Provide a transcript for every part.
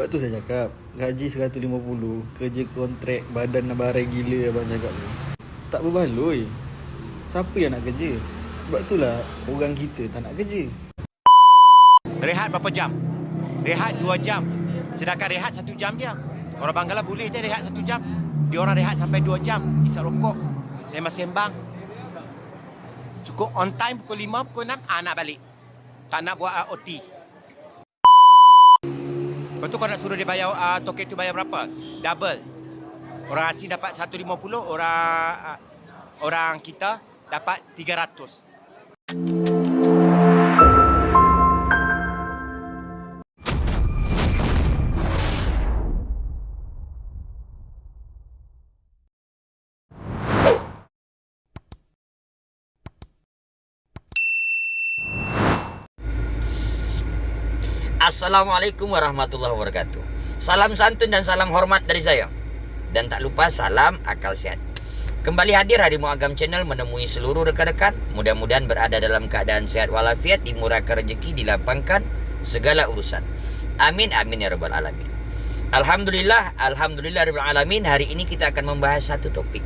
Sebab tu saya cakap, gaji 150, kerja kontrak, badan barai gila abang cakap tu. Tak berbaloi. Siapa yang nak kerja? Sebab itulah orang kita tak nak kerja. Rehat berapa jam? Rehat 2 jam. Sedangkan rehat 1 jam je. Orang Bangla boleh je rehat 1 jam. Dia orang rehat sampai 2 jam. Isap rokok, sembang-sembang. Cukup on time pukul 5, pukul 6, nak balik. Tak nak buat OT. Lepas tu kau nak suruh dia bayar, token tu bayar berapa? Double. Orang asing dapat 150, orang kita dapat 300. Assalamualaikum warahmatullahi wabarakatuh. Salam santun dan salam hormat dari saya. Dan tak lupa salam akal sihat. Kembali hadir Harimau Agam Channel menemui seluruh rekan-rekan. Mudah-mudahan berada dalam keadaan sehat walafiat, dimurahkan rezeki, dilapangkan segala urusan. Amin amin ya rabbal alamin. Alhamdulillah rabbil alamin. Hari ini kita akan membahas satu topik.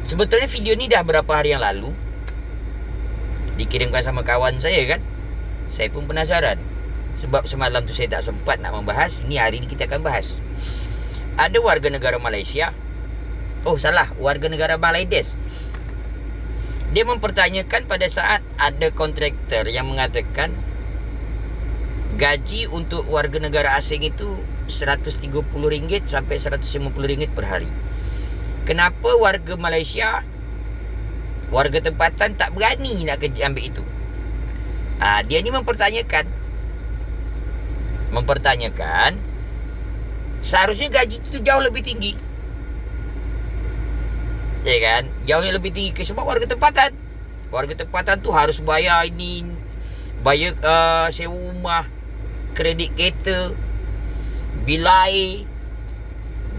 Sebetulnya video ini dah berapa hari yang lalu dikirimkan sama kawan saya kan. Saya pun penasaran. Sebab semalam tu saya tak sempat nak membahas. Ini hari ini kita akan bahas. Ada warga negara Malaysia. Warga negara Bangladesh. Dia mempertanyakan pada saat ada kontraktor yang mengatakan gaji untuk warga negara asing itu RM130 sampai RM150 per hari. Kenapa warga Malaysia, warga tempatan tak berani nak kerja ambil itu? Dia ni mempertanyakan seharusnya gaji itu jauh lebih tinggi, ya kan? Jauhnya lebih tinggi sebab warga tempatan tu harus bayar ini, bayar sewa rumah, kredit kereta, bil air,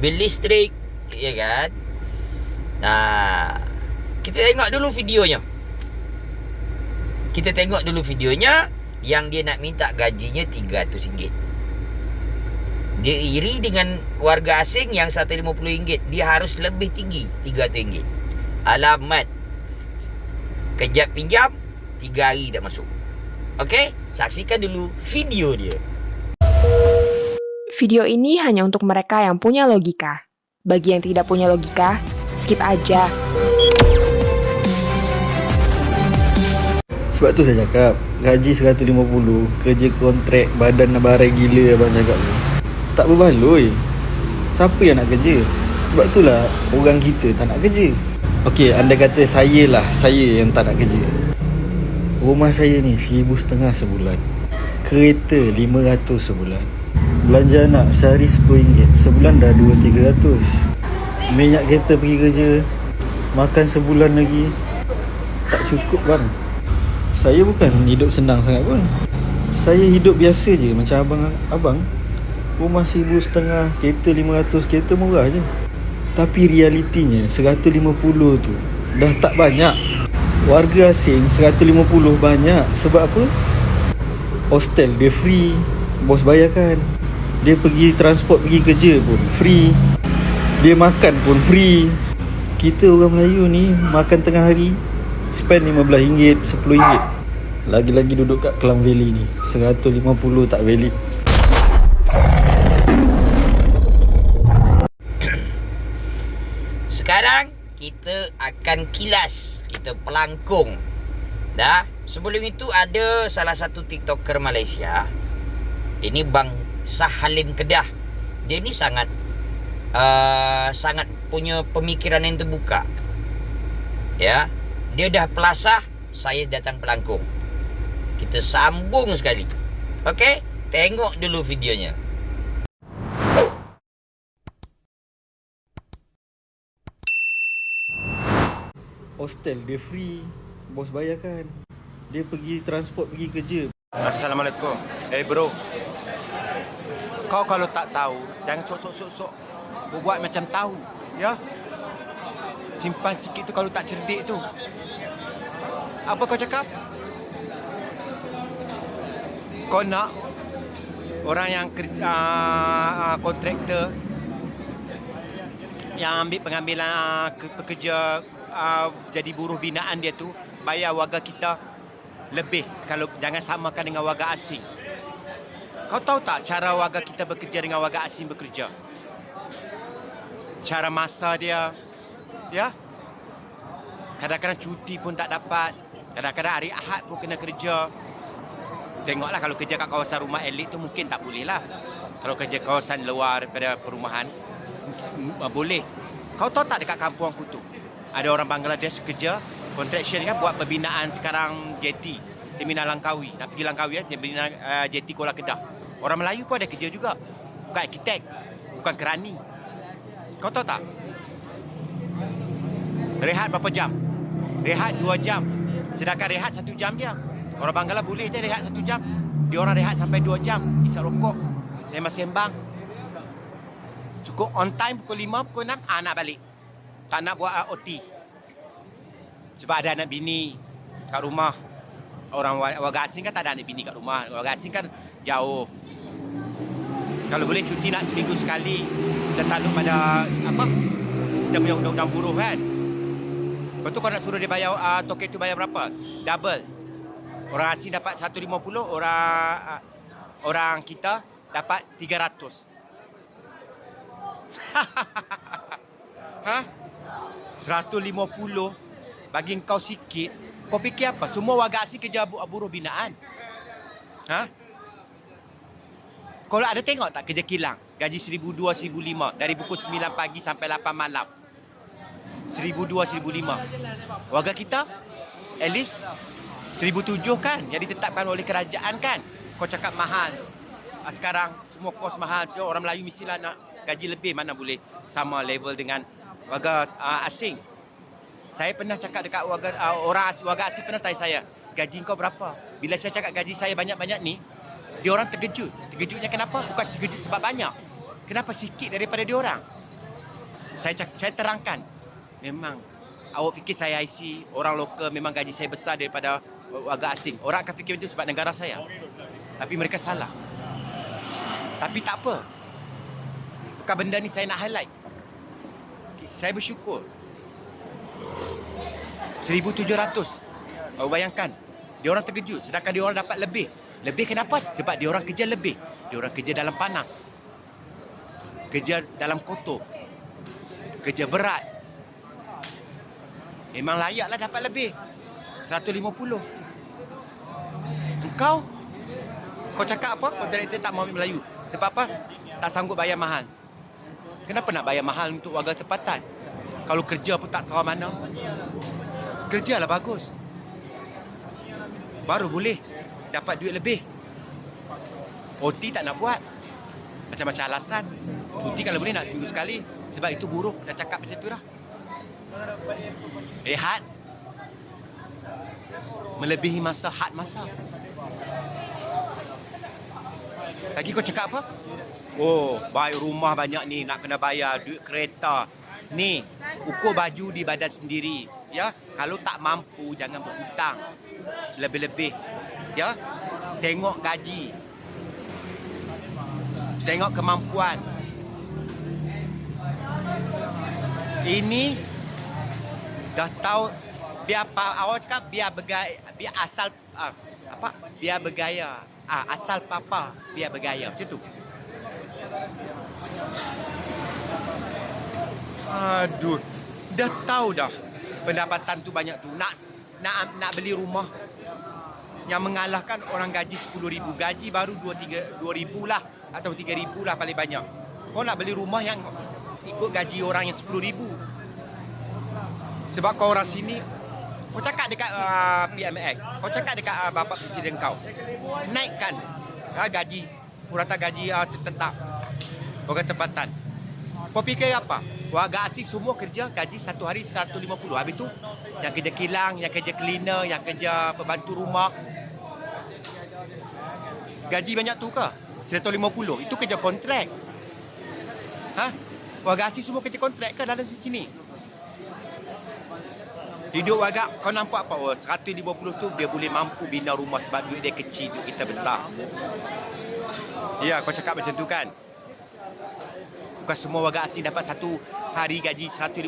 bil listrik, ya kan? Kita tengok dulu videonya. Yang dia nak minta gajinya RM300. Dia iri dengan warga asing yang RM150. Dia harus lebih tinggi, RM300. Alamat, kejap pinjam 3 hari tak masuk. Okey, saksikan dulu video dia. Video ini hanya untuk mereka yang punya logika. Bagi yang tidak punya logika, skip aja. Sebab tu saya cakap, gaji 150, kerja kontrak, badan barai gila abang cakap tu. Tak berbaloi. Siapa yang nak kerja? Sebab itulah orang kita tak nak kerja. Okey, anda kata saya yang tak nak kerja. Rumah saya ni RM1,500 sebulan. Kereta RM500 sebulan. Belanja anak sehari RM10, sebulan dah RM200-300. Minyak kereta pergi kerja, makan sebulan lagi. Tak cukup bang. Saya bukan hidup senang sangat pun. Saya hidup biasa je macam abang. Rumah RM1,500, kereta RM500, kereta murah je. Tapi realitinya RM150 tu dah tak banyak. Warga asing RM150 banyak. Sebab apa? Hostel dia free, bos bayarkan. Dia pergi transport pergi kerja pun free. Dia makan pun free. Kita orang Melayu ni makan tengah hari spend RM15, RM10. Lagi-lagi duduk kat Klang Valley ni, RM150 tak valid. Sekarang kita akan kilas, kita pelangkung. Sebelum itu ada salah satu TikToker Malaysia. Ini Bang Sahalim Kedah. Dia ni sangat punya pemikiran yang terbuka. Ya, dia dah pelasah, saya datang pelangkung. Kita sambung sekali. Okey, tengok dulu videonya. Hostel dia free, bos bayarkan. Dia pergi transport pergi kerja. Assalamualaikum. Bro, kau kalau tak tahu, jangan sok-sok buat macam tahu, ya? Simpan sikit tu kalau tak cerdik tu. Apa kau cakap? Kau nak orang yang kontraktor yang ambil pengambilan pekerja jadi buruh binaan dia tu bayar warga kita lebih kalau jangan samakan dengan warga asing. Kau tahu tak cara warga kita bekerja dengan warga asing bekerja? Cara masa dia, ya? Kadang-kadang cuti pun tak dapat. Kadang-kadang hari Ahad pun kena kerja. Tengoklah kalau kerja kat kawasan rumah elit tu mungkin tak boleh lah. Kalau kerja kawasan luar daripada perumahan, boleh. Kau tahu tak dekat kampung aku tu ada orang Bangladesh kerja contraction kan buat pembinaan sekarang JT Terminal Langkawi. Nak pergi Langkawi pembinaan JT Kuala Kedah. Orang Melayu pun ada kerja juga. Bukan arkitek, bukan kerani. Kau tahu tak? Rehat berapa jam? Rehat 2 jam. Sedangkan rehat 1 jam je. Orang Bangla boleh je rehat 1 jam. Dia orang rehat sampai 2 jam. Isap rokok, sembang-sembang. Cukup on time pukul 5, pukul 6, nak balik. Tak nak buat OT. Sebab ada anak bini kat rumah. Orang warga asing kan tak ada anak bini kat rumah. Warga asing kan jauh. Kalau boleh cuti nak seminggu sekali. Kita takluk pada apa? Kita punya undang-undang buruh kan. Lepas tu kau nak suruh dia bayar token tu bayar berapa? Double. Orang asing dapat 150, orang kita dapat 300. Ha? 150 bagi kau sikit. Kau fikir apa? Semua warga asing kerja buruh binaan. Ha? Kau ada tengok tak kerja kilang? Gaji 1,200, 1,500 dari pukul 9 pagi sampai 8 malam. 1,200, 1,500. Warga kita at least 1,700 kan yang ditetapkan oleh kerajaan kan. Kau cakap mahal. Sekarang semua kos mahal. Orang Melayu mestilah nak gaji lebih, mana boleh sama level dengan warga asing. Saya pernah cakap dekat warga asing pernah tanya saya, gaji kau berapa? Bila saya cakap gaji saya banyak-banyak ni, dia orang terkejut. Terkejutnya kenapa? Bukan terkejut sebab banyak. Kenapa sikit daripada dia orang? Saya terangkan. Memang awak fikir saya IC, orang lokal memang gaji saya besar daripada warga asing. Orang akan fikir itu sebab negara saya. Tapi mereka salah. Tapi tak apa. Bukan benda ni saya nak highlight. Saya bersyukur. 1,700. Awak bayangkan. Dia orang terkejut. Sedangkan dia orang dapat lebih. Lebih kenapa? Sebab dia orang kerja lebih. Dia orang kerja dalam panas. Kerja dalam kotor. Kerja berat. Memang layaklah dapat lebih. 150. Kau cakap apa? Kontraktor tak mahu Melayu. Sebab apa? Tak sanggup bayar mahal. Kenapa nak bayar mahal untuk warga tempatan? Kalau kerja pun tak tahu mana. Kerjalah bagus. Baru boleh dapat duit lebih. OT tak nak buat. Macam-macam alasan. Cuti kalau boleh nak seminggu sekali. Sebab itu buruh dah cakap macam tu dah. Rehat melebihi masa had masa. Lagi kau cakap apa? Oh, bayar rumah banyak ni, nak kena bayar duit kereta. Ni, ukur baju di badan sendiri. Ya, kalau tak mampu jangan berhutang. Lebih-lebih. Ya, tengok gaji. Tengok kemampuan. Ini dah tahu biar awak cakap biar bergaya, biar asal biar bergaya. Asal papa biar bergaya macam tu. Aduh, dah tahu dah pendapatan tu banyak tu. Nak beli rumah yang mengalahkan orang gaji 10,000, gaji baru 2,000 lah atau 3,000 lah paling banyak. Kau nak beli rumah yang ikut gaji orang yang 10,000. Sebab kau orang sini, kau cakap dekat PMX, kau cakap dekat bapa presiden kau, naikkan gaji, purata gaji tetap warga tempatan. Kau fikir apa? Warga asing semua kerja gaji satu hari 150. Habis tu yang kerja kilang, yang kerja cleaner, yang kerja pembantu rumah, gaji banyak tu ke? 150. Itu kerja kontrak. Warga asing semua kerja kontrak ke dalam sini? Hidup agak, kau nampak apa? Oh, 150 tu dia boleh mampu bina rumah sebab duit dia kecil, duit kita besar. Ya, kau cakap macam tu kan? Bukan semua warga asing dapat satu hari gaji 150.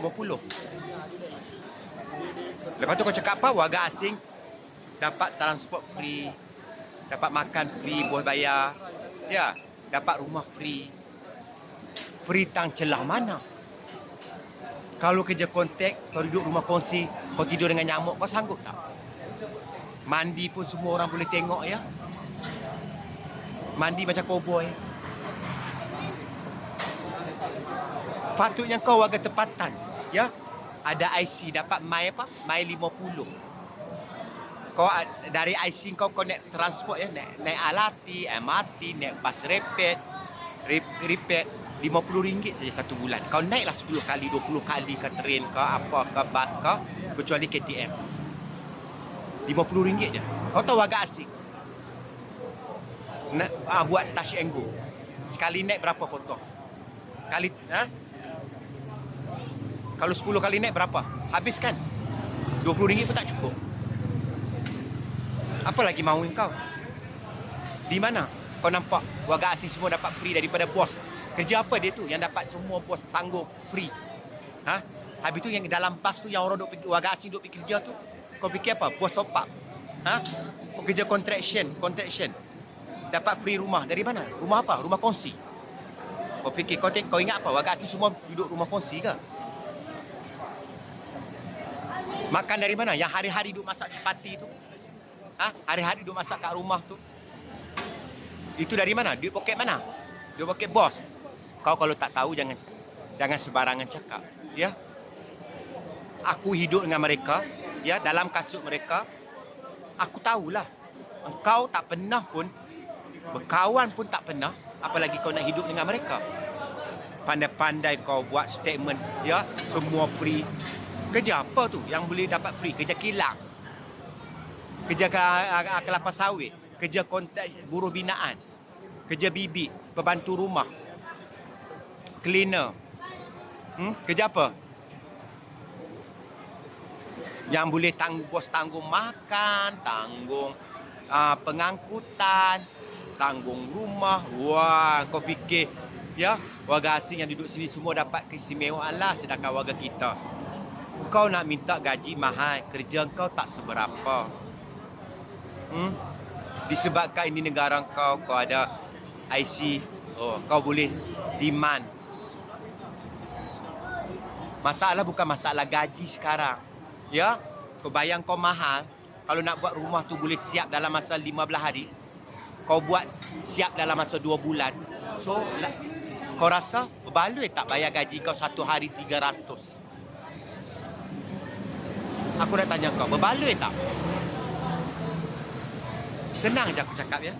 Lepas tu kau cakap apa? Warga asing dapat transport free, dapat makan free, bos bayar. Ya, dapat rumah free. Free tang celah mana? Kalau kerja kontrak, kau duduk rumah kongsi, kau tidur dengan nyamuk, kau sanggup tak? Mandi pun semua orang boleh tengok ya. Mandi macam cowboy. Patutnya kau warga tempatan, ya. Ada IC dapat mai apa? Mai 50. Kau dari IC kau naik transport ya, naik LRT, MRT, naik bus rapid, RM50 saja satu bulan. Kau naiklah 10 kali, 20 kali ke train ke apa ke bas ke, kecuali KTM. RM50 je. Kau tahu warga asing buat touch and go. Sekali naik berapa potong? Kali Kalau 10 kali naik berapa? Habis kan? RM20 pun tak cukup. Apa lagi mahu kau? Di mana kau nampak warga asing semua dapat free daripada bos? Kerja apa dia tu yang dapat semua bos tanggung free? Habis tu yang dalam bas tu yang orang duk pergi, warga asing duk pergi kerja tu, kau fikir apa? Bos top up. Kerja contraction. Dapat free rumah. Dari mana? Rumah apa? Rumah kongsi. Kau fikir, kau ingat apa? Warga asing semua duduk rumah kongsi ke? Makan dari mana? Yang hari-hari duduk masak di parti tu. Hari-hari duduk masak kat rumah tu. Itu dari mana? Duit poket mana? Duit poket bos. Kau kalau tak tahu jangan sembarangan cakap, ya. Aku hidup dengan mereka, ya, dalam kasut mereka. Aku tahulah. Engkau tak pernah pun berkawan pun tak pernah, apalagi kau nak hidup dengan mereka. Pandai-pandai kau buat statement, ya, semua free. Kerja apa tu yang boleh dapat free? Kerja kilang. Kerja kelapa sawit, kerja kontrak buruh binaan, kerja bibik, pembantu rumah, cleaner. Kerja apa? Yang boleh bos tanggung makan, tanggung pengangkutan, tanggung rumah. Wah, kau fikir ya, warga asing yang duduk sini semua dapat keistimewaan lah, sedangkan warga kita. Kau nak minta gaji mahal, kerja kau tak seberapa. Disebabkan ini negara kau ada IC, kau boleh demand. Masalah bukan masalah gaji sekarang. Ya, kau bayang kau mahal, kalau nak buat rumah tu boleh siap dalam masa 15 hari. Kau buat siap dalam masa 2 bulan. So, kau rasa berbaloi tak bayar gaji kau satu hari 300? Aku nak tanya kau, berbaloi tak? Senang je aku cakap ya.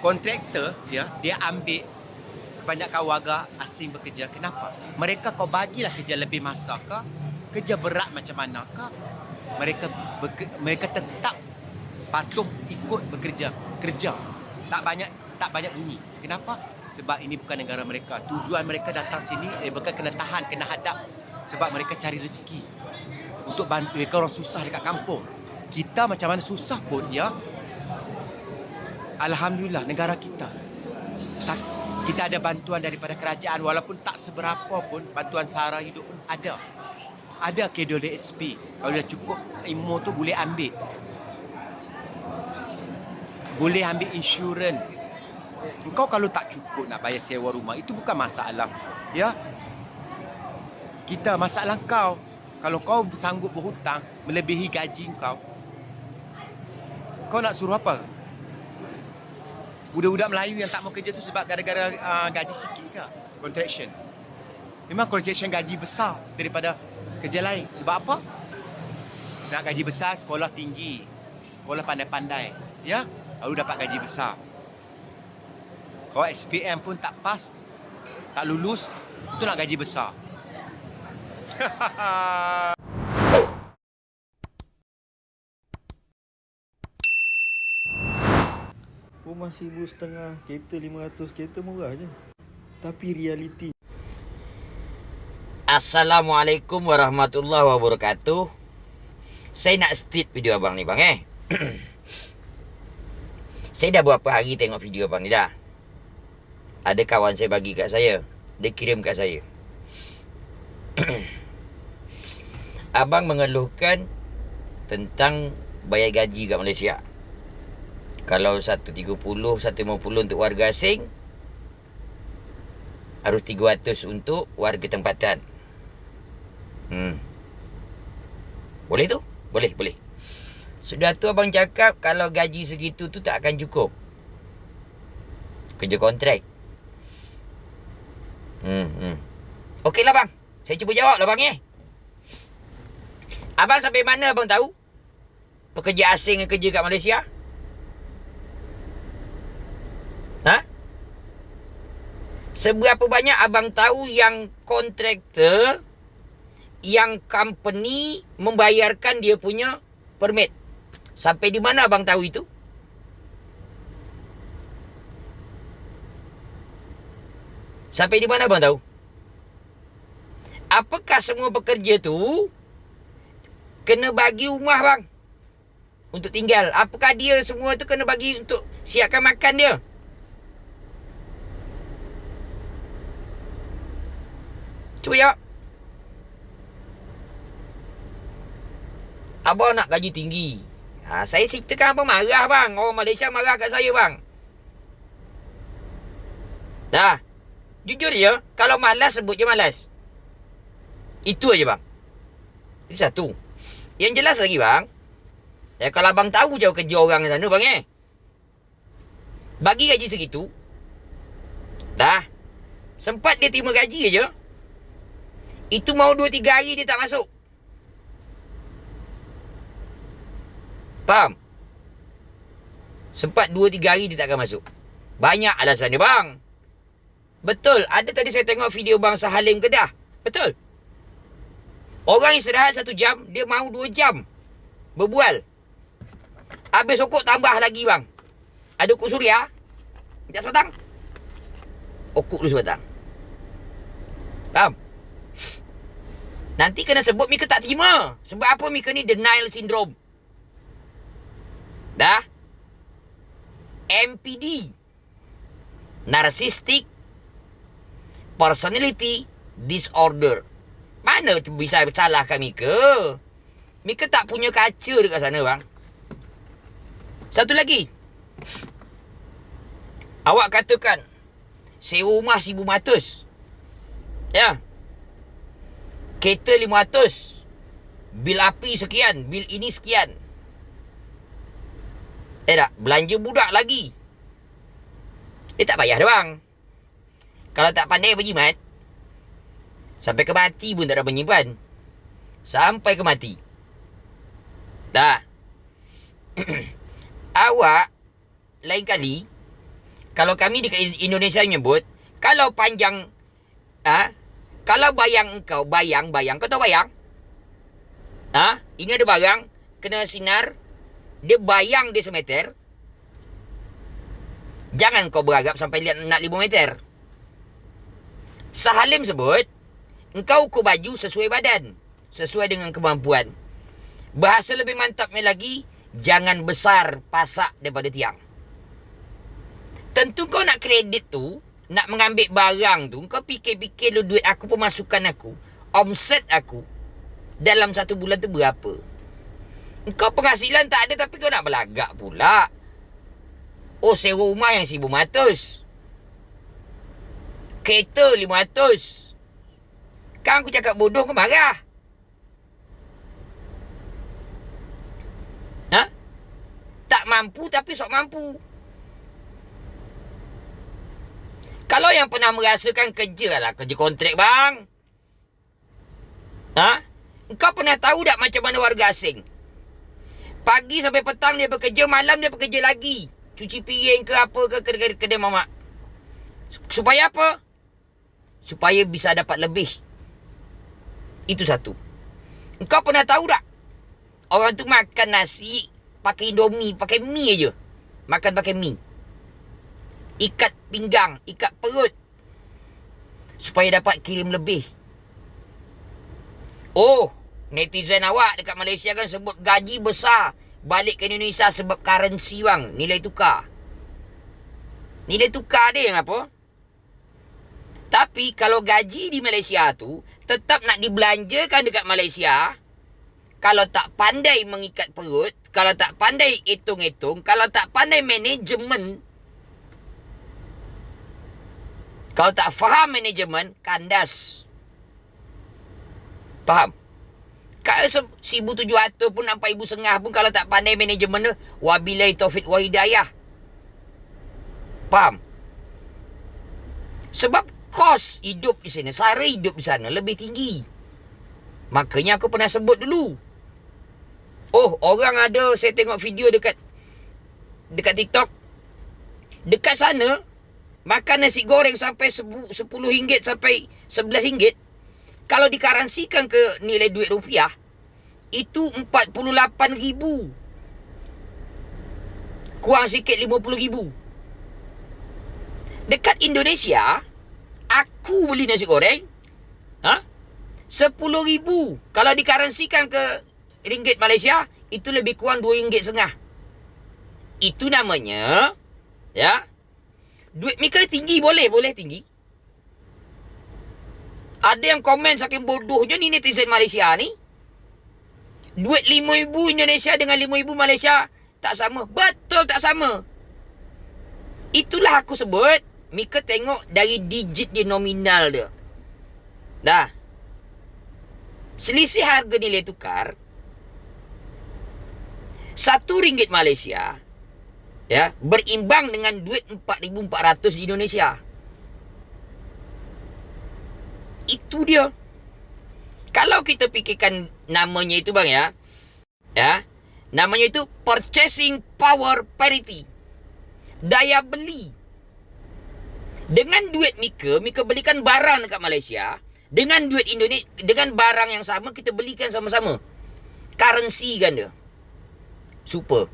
Kontraktor ya, dia ambil kebanyakan warga asing bekerja. Kenapa? Mereka kau bagilah kerja lebih masa ke? Kerja berat macam mana ke? Mereka tetap patuh ikut bekerja. Kerja. Tak banyak bunyi. Kenapa? Sebab ini bukan negara mereka. Tujuan mereka datang sini bukan kena tahan, kena hadap. Sebab mereka cari rezeki untuk bantu mereka orang susah dekat kampung. Kita macam mana susah pun ya, alhamdulillah negara kita ada bantuan daripada kerajaan, walaupun tak seberapa pun. Bantuan sara hidup pun ada KWSP. Kalau dah cukup ilmu tu boleh ambil insurans. Engkau kalau tak cukup nak bayar sewa rumah, itu bukan masalah ya. Kita masalah kau. Kalau kau sanggup berhutang melebihi gaji kau nak suruh apa? Budak-budak Melayu yang tak mau kerja tu sebab gara-gara gaji sikit ke? Contraction. Memang contraction gaji besar daripada kerja lain. Sebab apa? Nak gaji besar, sekolah tinggi, sekolah pandai-pandai, ya, lalu dapat gaji besar. Kalau SPM pun tak pas, tak lulus, tu nak gaji besar. Rumah 1,500, kereta 500, kereta murah je. Tapi realiti Assalamualaikum warahmatullahi wabarakatuh. Saya nak state video abang ni bang Saya dah berapa hari tengok video abang ni dah. Ada kawan saya bagi kat saya, dia kirim kat saya. Abang mengeluhkan tentang bayar gaji kat Malaysia. Kalau 130, 150 untuk warga asing, harus 300 untuk warga tempatan. Boleh tu? Boleh. Sudah tu abang cakap kalau gaji segitu tu tak akan cukup. Kerja kontrak. Okeylah bang. Saya cuba jawab lah bang Abang sampai mana abang tahu pekerja asing yang kerja kat Malaysia? Seberapa banyak abang tahu yang kontraktor, yang company membayarkan dia punya permit? Sampai di mana abang tahu itu? Sampai di mana abang tahu? Apakah semua pekerja tu kena bagi rumah bang untuk tinggal? Apakah dia semua tu kena bagi untuk siapkan makan dia? Cuba jawab. Abang nak gaji tinggi. Saya ceritakan abang marah bang. Orang Malaysia marah kat saya bang. Dah. Jujur je, kalau malas sebut je malas. Itu aja bang. Itu satu. Yang jelas lagi bang, kalau abang tahu jauh kerja orang sana bang bagi gaji segitu, dah. Sempat dia terima gaji aja, itu mau 2-3 hari dia tak masuk. Faham? Sempat 2-3 hari dia tak akan masuk. Banyak alasan dia bang. Betul. Ada tadi saya tengok video bang Sahalim Kedah. Betul. Orang istirahat 1 jam, dia mahu 2 jam berbual. Habis okok tambah lagi bang. Ada okok suria, minta sebatang. Okok dulu sebatang. Faham? Nanti kena sebut Mika tak terima. Sebab apa Mika ni denial syndrome. Dah. MPD. Narcissistic Personality Disorder. Mana bisa salahkan Mika? Mika tak punya kaca dekat sana bang. Satu lagi. Awak katakan sewa rumah 1,500. Ya. Kereta 500. Bil api sekian. Bil ini sekian. Tak. Belanja budak lagi. Dia tak payah dah bang. Kalau tak pandai berjimat, sampai ke mati pun tak ada menyimpan. Sampai ke mati. Tak. Awak, lain kali, kalau kami dekat Indonesia menyebut, kalau panjang, kalau bayang engkau, bayang, kau tahu bayang? Ini ada barang, kena sinar, dia bayang dia semeter. Jangan kau berharap sampai lihat nak 5 meter. Sahalim sebut, engkau ukur baju sesuai badan, sesuai dengan kemampuan. Bahasa lebih mantapnya lagi, jangan besar pasak daripada tiang. Tentu kau nak kredit tu, nak mengambil barang tu, kau fikir-fikir lu duit aku, pemasukan aku, omset aku dalam 1 bulan tu berapa. Kau penghasilan tak ada tapi kau nak belagak pula. Oh, sewa rumah yang 1,500. Kereta 500. Kan aku cakap bodoh kau marah. Tak mampu tapi sok mampu. Kalau yang pernah merasakan kerja lah, kerja kontrak bang. Kau pernah tahu tak macam mana warga asing? Pagi sampai petang dia bekerja, malam dia bekerja lagi. Cuci piring ke apa ke kedai mamak. Supaya apa? Supaya bisa dapat lebih. Itu satu. Engkau pernah tahu tak? Orang tu makan nasi pakai Indomie, pakai mie aja. Makan pakai mie. Ikat pinggang, ikat perut. Supaya dapat kirim lebih. Oh, netizen awak dekat Malaysia kan sebut gaji besar balik ke Indonesia sebab currency bang, nilai tukar. Nilai tukar dia yang apa? Tapi kalau gaji di Malaysia tu tetap nak dibelanjakan dekat Malaysia, kalau tak pandai mengikat perut, kalau tak pandai hitung-hitung, kalau tak pandai manajemen, kalau tak faham manajemen, kandas. Faham? Kalau 1,700 pun sampai 1,500 pun kalau tak pandai manajemen tu, wabillahi taufik wa hidayah. Faham? Sebab kos hidup di sana, sara hidup di sana lebih tinggi. Makanya aku pernah sebut dulu. Oh, orang ada, saya tengok video dekat TikTok. Dekat sana, makan nasi goreng sampai RM10 sampai RM11. Kalau dikaransikan ke nilai duit rupiah, itu RM48,000. Kurang sikit RM50,000. Dekat Indonesia, aku beli nasi goreng, RM10,000. Kalau dikaransikan ke ringgit Malaysia, itu lebih kurang RM2.5. Itu namanya, ya, duit mereka tinggi, boleh tinggi. Ada yang komen saking bodohnya ni netizen Malaysia ni. Duit RM5,000 Indonesia dengan RM5,000 Malaysia tak sama. Betul tak sama. Itulah aku sebut, mereka tengok dari digit dia, nominal dia. Dah. Selisih harga nilai tukar RM1 Malaysia, ya, berimbang dengan duit 4,400 di Indonesia. Itu dia. Kalau kita fikirkan namanya itu bang, ya, namanya itu purchasing power parity, daya beli. Dengan duit Mika belikan barang dekat Malaysia, dengan duit Indonesia, dengan barang yang sama kita belikan sama-sama. Currency kan dia. Super.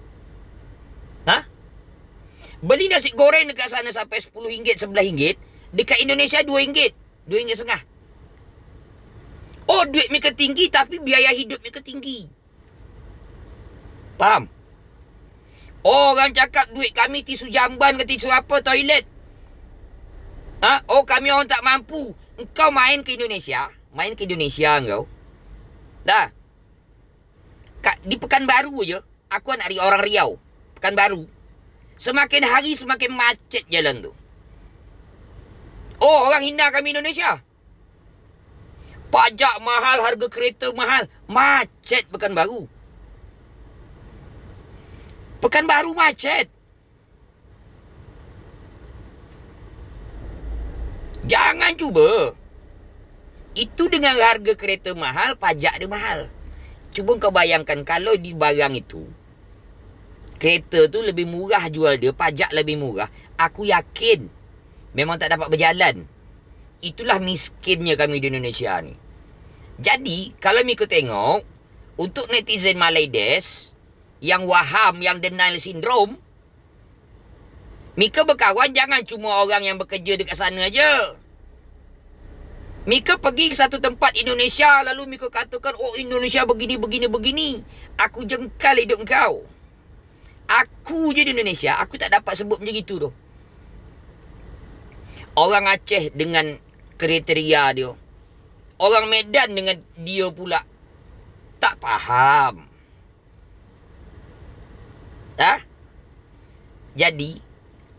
Beli nasi goreng dekat sana sampai RM10, RM11, dekat Indonesia RM2, RM2.5. Oh, duit mereka tinggi tapi biaya hidup mereka tinggi. Faham? Oh, orang cakap duit kami tisu jamban ke tisu apa, toilet. Oh, kami orang tak mampu. Engkau main ke Indonesia engkau. Dah. Di Pekanbaru je, aku anak orang Riau. Pekanbaru. Semakin hari semakin macet jalan tu. Oh, orang hina kami Indonesia. Pajak mahal, harga kereta mahal. Macet Pekanbaru. Pekanbaru macet. Jangan cuba. Itu dengan harga kereta mahal, pajak dia mahal. Cuba kau bayangkan kalau di barang itu, kereta tu lebih murah jual dia, pajak lebih murah, aku yakin memang tak dapat berjalan. Itulah miskinnya kami di Indonesia ni. Jadi, kalau Mika tengok, untuk netizen Malaydes yang waham, yang denial syndrome, Mika berkawan jangan cuma orang yang bekerja dekat sana aja. Mika pergi ke satu tempat Indonesia, lalu Mika katakan, oh Indonesia begini. Aku jengkal hidup kau. Aku je di Indonesia, aku tak dapat sebut macam itu tu. Orang Aceh dengan kriteria dia. Orang Medan dengan dia pula. Tak faham. Jadi,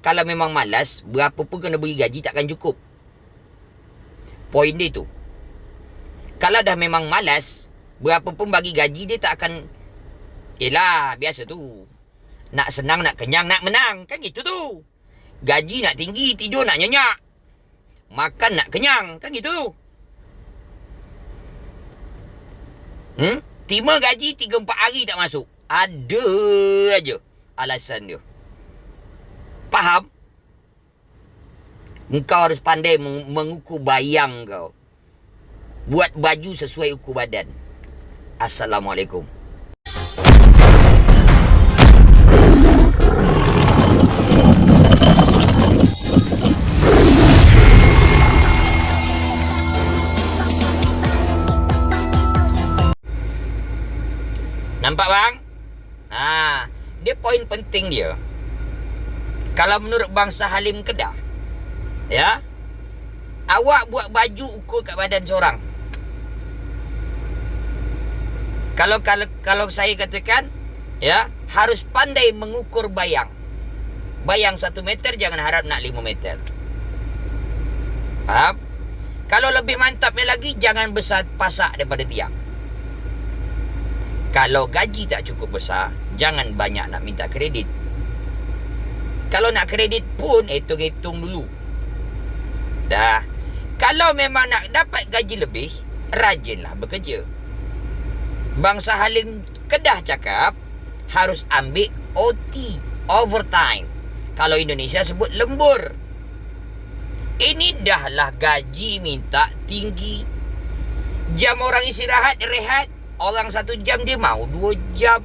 kalau memang malas, berapa pun kena beri gaji takkan cukup. Poin dia tu. Kalau dah memang malas, berapa pun bagi gaji dia tak akan. Yelah, biasa tu. Nak senang, nak kenyang, nak menang. Kan gitu tu. Gaji nak tinggi, tidur nak nyenyak. Makan nak kenyang. Kan gitu. Terima gaji 3-4 hari tak masuk. Ada aja alasan dia. Faham? Engkau harus pandai mengukur bayang kau. Buat baju sesuai ukur badan. Assalamualaikum. Nampak bang? Dia poin penting dia. Kalau menurut bangsa Halim Kedah, ya, awak buat baju ukur kat badan seorang. Kalau saya katakan, ya, harus pandai mengukur bayang. Bayang 1 meter, jangan harap nak 5 meter. Faham? Kalau lebih mantapnya lagi, jangan besar pasak daripada tiang. Kalau gaji tak cukup besar, jangan banyak nak minta kredit. Kalau nak kredit pun, hitung-hitung dulu. Dah. Kalau memang nak dapat gaji lebih, rajinlah bekerja. Bangsa Halim Kedah cakap harus ambil OT, overtime. Kalau Indonesia sebut lembur. Ini dahlah gaji minta tinggi. Jam orang istirahat, rehat, orang 1 jam dia mau 2 jam.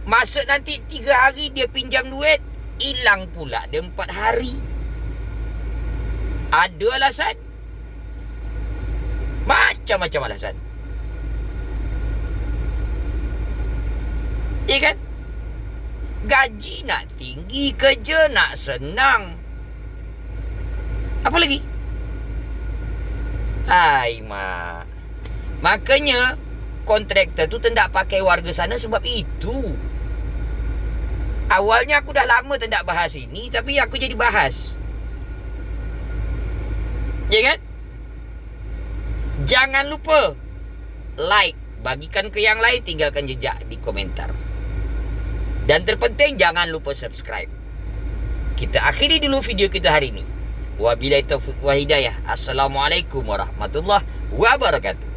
Masuk nanti 3 hari dia pinjam duit, hilang pula dia 4 hari. Ada alasan? Macam-macam alasan. Ya kan? Gaji nak tinggi, kerja nak senang. Apa lagi? Hai mak. Makanya kontraktor tu tak pakai warga sana sebab itu. Awalnya aku dah lama tak bahas ini, tapi aku jadi bahas. Ya kan? Jangan lupa like, bagikan ke yang lain, tinggalkan jejak di komentar. Dan terpenting, jangan lupa subscribe. Kita akhiri dulu video kita hari ini. Wabillahi taufiq wa hidayah. Assalamualaikum warahmatullahi wabarakatuh.